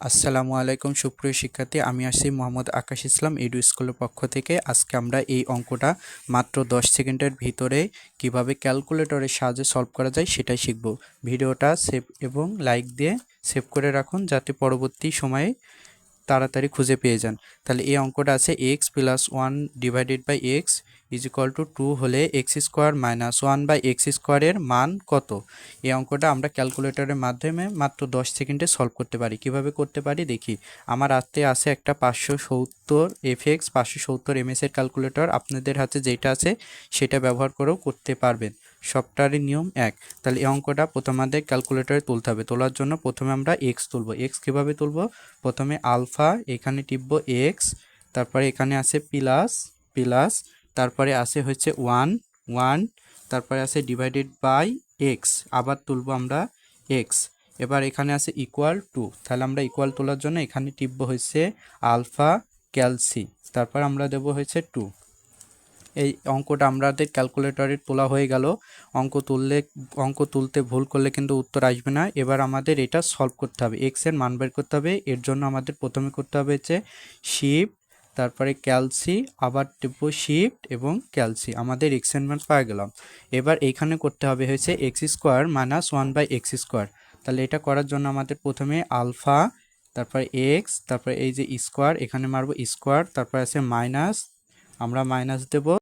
আসসালামু আলাইকুম সুপ্রিয় শিক্ষার্থী, আমি আসছি মোহাম্মদ আকাশ ইসলাম এডু স্কুলের পক্ষ থেকে। আজকে আমরা এই অঙ্কটা মাত্র 10 সেকেন্ডের ভিতরে কিভাবে ক্যালকুলেটরের সাহায্যে সলভ করা যায় সেটাই শিখব। ভিডিওটা সেভ এবং লাইক দিয়ে সেভ করে রাখুন যাতে পরবর্তী সময়ে তাড়াতাড়ি খুঁজে পেয়ে যান। তাহলে এই অঙ্কটা আছে x plus one divided by x is equal to 2 হলে x square minus one by x স্কোয়ারের মান কত। এই অঙ্কটা আমরা ক্যালকুলেটরের মাধ্যমে মাত্র 10 সেকেন্ডে সলভ করতে পারি। কিভাবে করতে পারি দেখি। আমার হাতে আছে একটা 570 এফএক্স 570 এমএসের ক্যালকুলেটর। আপনাদের হাতে যেটা আছে সেটা ব্যবহার করেও করতে পারবেন, সবটারই নিয়ম এক। তাহলে এই অঙ্কটা প্রথমে আমাদের ক্যালকুলেটরে তুলতে হবে। তোলার জন্য প্রথমে আমরা এক্স তুলব। এক্স কীভাবে তুলব? প্রথমে আলফা, এখানে টিপব এক্স, তারপরে এখানে আছে প্লাস প্লাস, তারপরে আছে হচ্ছে ওয়ান ওয়ান, তারপরে আছে ডিভাইডেড বাই এক্স, আবার তুলব আমরা এক্স। এবার এখানে আছে ইকুয়াল টু, তাহলে আমরা ইকুয়াল তোলার জন্য এখানে টিপব হচ্ছে আলফা ক্যালসি, তারপর আমরা দেব হচ্ছে টু। এই অঙ্কটা আমাদের ক্যালকুলেটরে তোলা হয়ে গেল। অঙ্ক তুলতে ভুল করলে কিন্তু উত্তর আসবে না। এবার আমাদের এটা সলভ করতে হবে, এক্সের মান বের করতে হবে। এর জন্য আমাদের প্রথমে করতে হবে হচ্ছে শিফট, তারপরে ক্যালসি, আবার টিপব শিফট এবং ক্যালসি, আমাদের এক্সের মান পাওয়া গেলাম। এবার এইখানে করতে হবে হচ্ছে x square minus one by x square. তাহলে এটা করার জন্য আমাদের প্রথমে আলফা, তারপরে এক্স, তারপরে এই যে স্কোয়ার, এখানে মারবো স্কোয়ার, তারপরে আছে মাইনাস, আমরা মাইনাস দেব